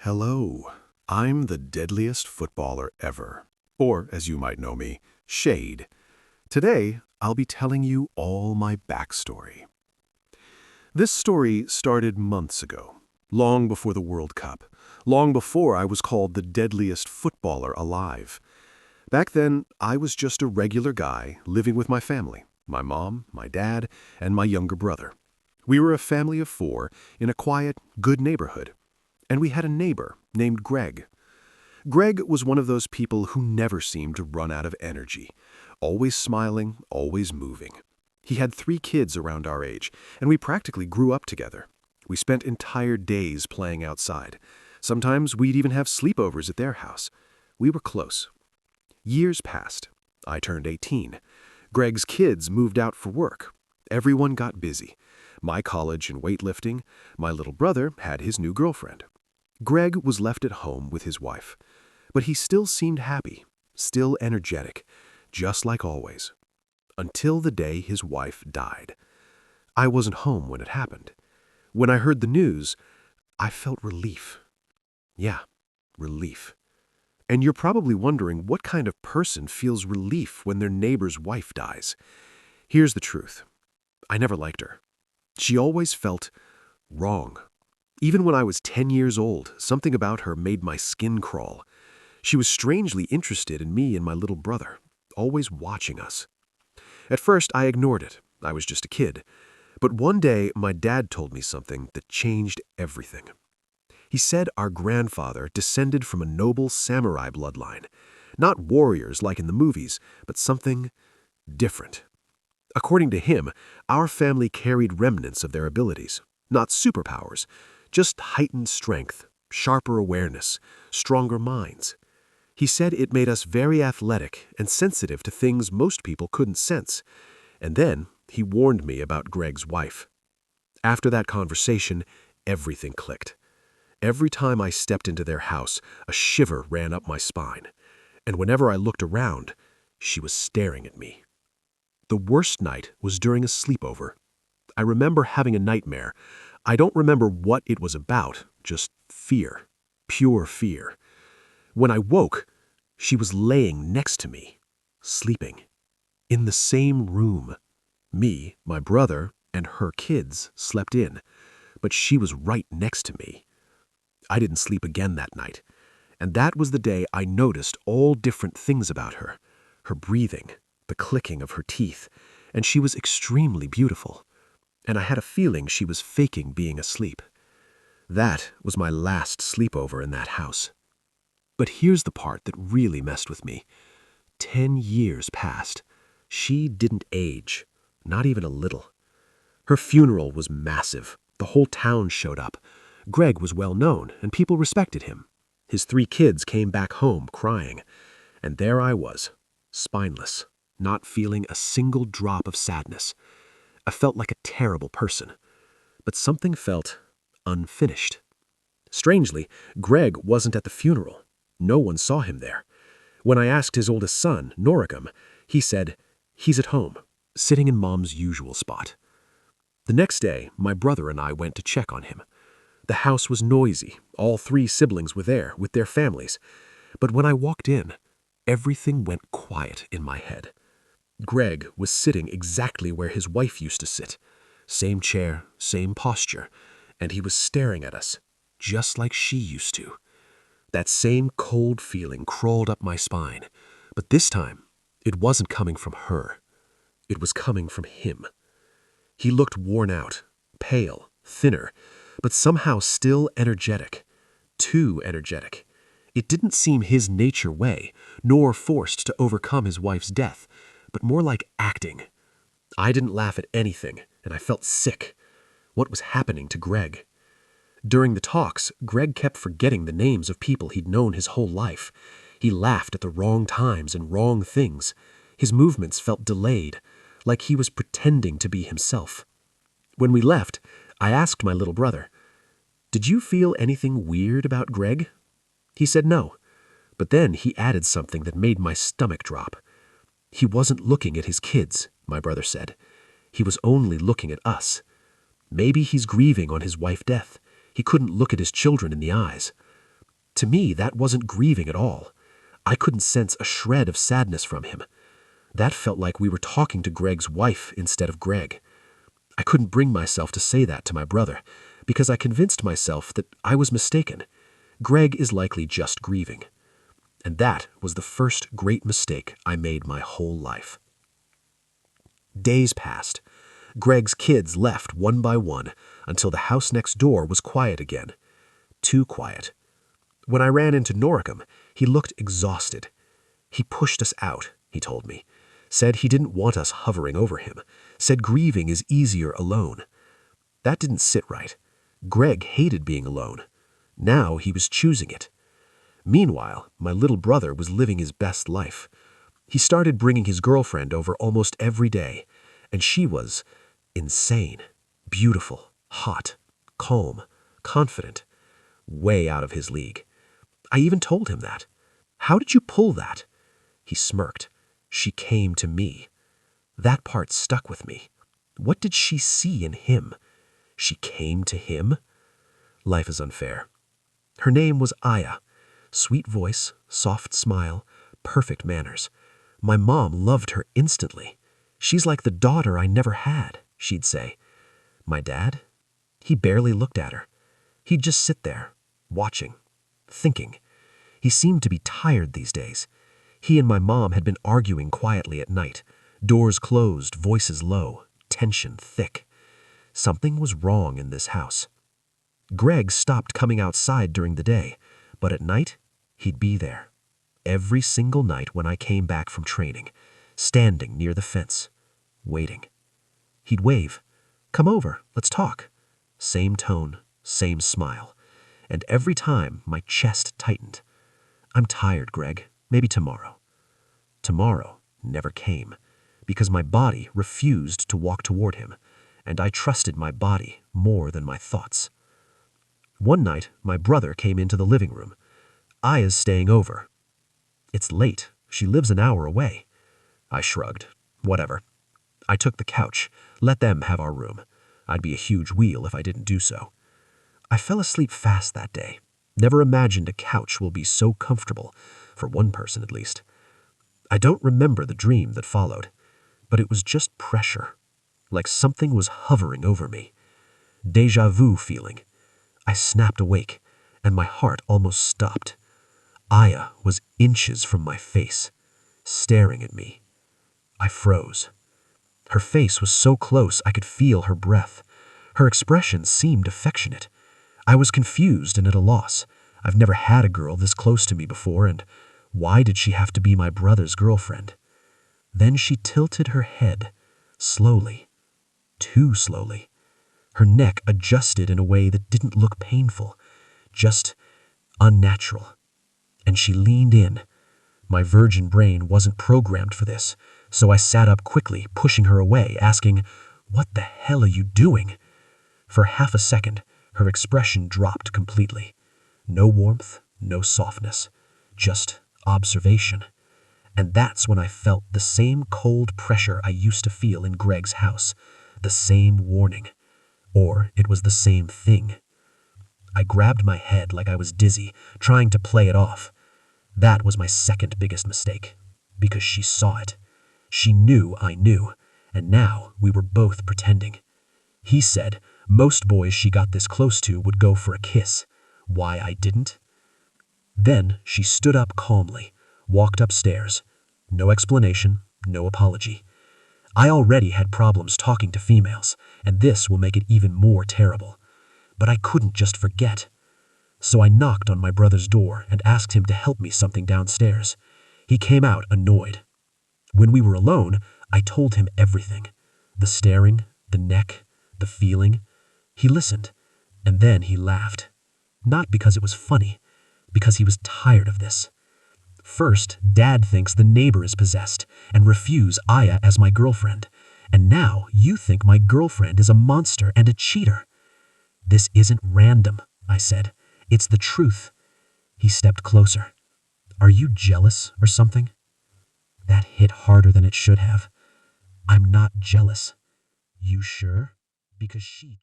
Hello, I'm the deadliest footballer ever, or as you might know me, Shade. Today, I'll be telling you all my backstory. This story started months ago, long before the World Cup, long before I was called the deadliest footballer alive. Back then, I was just a regular guy living with my family, my mom, my dad, and my younger brother. We were a family of four in a quiet, good neighborhood. And we had a neighbor named Greg. Greg was one of those people who never seemed to run out of energy, always smiling, always moving. He had 3 kids around our age, and we practically grew up together. We spent entire days playing outside. Sometimes we'd even have sleepovers at their house. We were close. Years passed. I turned 18. Greg's kids moved out for work. Everyone got busy. My college and weightlifting. My little brother had his new girlfriend. Greg was left at home with his wife, but he still seemed happy, still energetic, just like always. Until the day his wife died. I wasn't home when it happened. When I heard the news, I felt relief. Yeah, relief. And you're probably wondering what kind of person feels relief when their neighbor's wife dies. Here's the truth. I never liked her. She always felt wrong. Even when I was 10 years old, something about her made my skin crawl. She was strangely interested in me and my little brother, always watching us. At first, I ignored it. I was just a kid. But one day, my dad told me something that changed everything. He said our grandfather descended from a noble samurai bloodline. Not warriors like in the movies, but something different. According to him, our family carried remnants of their abilities, not superpowers, just heightened strength, sharper awareness, stronger minds. He said it made us very athletic and sensitive to things most people couldn't sense. And then he warned me about Greg's wife. After that conversation, everything clicked. Every time I stepped into their house, a shiver ran up my spine. And whenever I looked around, she was staring at me. The worst night was during a sleepover. I remember having a nightmare. I don't remember what it was about, just fear, pure fear. When I woke, she was laying next to me, sleeping, in the same room. Me, my brother, and her kids slept in, but she was right next to me. I didn't sleep again that night, and that was the day I noticed all different things about her, her breathing, the clicking of her teeth, and she was extremely beautiful. And I had a feeling she was faking being asleep. That was my last sleepover in that house. But here's the part that really messed with me. 10 years passed. She didn't age, not even a little. Her funeral was massive. The whole town showed up. Greg was well known, and people respected him. His 3 kids came back home crying. And there I was, spineless, not feeling a single drop of sadness. I felt like a terrible person, but something felt unfinished. Strangely, Greg wasn't at the funeral. No one saw him there. When I asked his oldest son, Noricum, he said, he's at home, sitting in Mom's usual spot. The next day, my brother and I went to check on him. The house was noisy. All 3 siblings were there with their families. But when I walked in, everything went quiet in my head. Greg was sitting exactly where his wife used to sit. Same chair, same posture, and he was staring at us, just like she used to. That same cold feeling crawled up my spine, but this time, it wasn't coming from her. It was coming from him. He looked worn out, pale, thinner, but somehow still energetic. Too energetic. It didn't seem his nature way, nor forced to overcome his wife's death, but more like acting. I didn't laugh at anything, and I felt sick. What was happening to Greg? During the talks, Greg kept forgetting the names of people he'd known his whole life. He laughed at the wrong times and wrong things. His movements felt delayed, like he was pretending to be himself. When we left, I asked my little brother, "Did you feel anything weird about Greg?" He said no, but then he added something that made my stomach drop. He wasn't looking at his kids, my brother said. He was only looking at us. Maybe he's grieving on his wife's death. He couldn't look at his children in the eyes. To me, that wasn't grieving at all. I couldn't sense a shred of sadness from him. That felt like we were talking to Greg's wife instead of Greg. I couldn't bring myself to say that to my brother, because I convinced myself that I was mistaken. Greg is likely just grieving. And that was the first great mistake I made my whole life. Days passed. Greg's kids left one by one until the house next door was quiet again. Too quiet. When I ran into Noricum, he looked exhausted. He pushed us out, he told me. Said he didn't want us hovering over him. Said grieving is easier alone. That didn't sit right. Greg hated being alone. Now he was choosing it. Meanwhile, my little brother was living his best life. He started bringing his girlfriend over almost every day, and she was insane, beautiful, hot, calm, confident, way out of his league. I even told him that. How did you pull that? He smirked. She came to me. That part stuck with me. What did she see in him? She came to him? Life is unfair. Her name was Aya. Sweet voice, soft smile, perfect manners. My mom loved her instantly. She's like the daughter I never had, she'd say. My dad? He barely looked at her. He'd just sit there, watching, thinking. He seemed to be tired these days. He and my mom had been arguing quietly at night. Doors closed, voices low, tension thick. Something was wrong in this house. Greg stopped coming outside during the day, but at night, he'd be there. Every single night when I came back from training, standing near the fence, waiting. He'd wave. Come over, let's talk. Same tone, same smile. And every time, my chest tightened. I'm tired, Greg. Maybe tomorrow. Tomorrow never came, because my body refused to walk toward him, and I trusted my body more than my thoughts. One night, my brother came into the living room. Aya's staying over. It's late. She lives an hour away. I shrugged. Whatever. I took the couch. Let them have our room. I'd be a huge wheel if I didn't do so. I fell asleep fast that day. Never imagined a couch will be so comfortable, for one person at least. I don't remember the dream that followed, but it was just pressure, like something was hovering over me. Déjà vu feeling. I snapped awake, and my heart almost stopped. Aya was inches from my face, staring at me. I froze. Her face was so close I could feel her breath. Her expression seemed affectionate. I was confused and at a loss. I've never had a girl this close to me before, and why did she have to be my brother's girlfriend? Then she tilted her head, slowly, too slowly. Her neck adjusted in a way that didn't look painful, just unnatural. And she leaned in. My virgin brain wasn't programmed for this, so I sat up quickly, pushing her away, asking, "What the hell are you doing?" For half a second, her expression dropped completely. No warmth, no softness, just observation. And that's when I felt the same cold pressure I used to feel in Greg's house, the same warning. Or it was the same thing. I grabbed my head like I was dizzy, trying to play it off. That was my second biggest mistake, because she saw it. She knew I knew, and now we were both pretending. He said most boys she got this close to would go for a kiss. Why I didn't? Then she stood up calmly, walked upstairs. No explanation, no apology. I already had problems talking to females, and this will make it even more terrible. But I couldn't just forget. So I knocked on my brother's door and asked him to help me something downstairs. He came out annoyed. When we were alone, I told him everything. The staring, the neck, the feeling. He listened, and then he laughed. Not because it was funny, because he was tired of this. First, Dad thinks the neighbor is possessed and refuse Aya as my girlfriend. And now you think my girlfriend is a monster and a cheater. This isn't random, I said. It's the truth. He stepped closer. Are you jealous or something? That hit harder than it should have. I'm not jealous. You sure? Because she...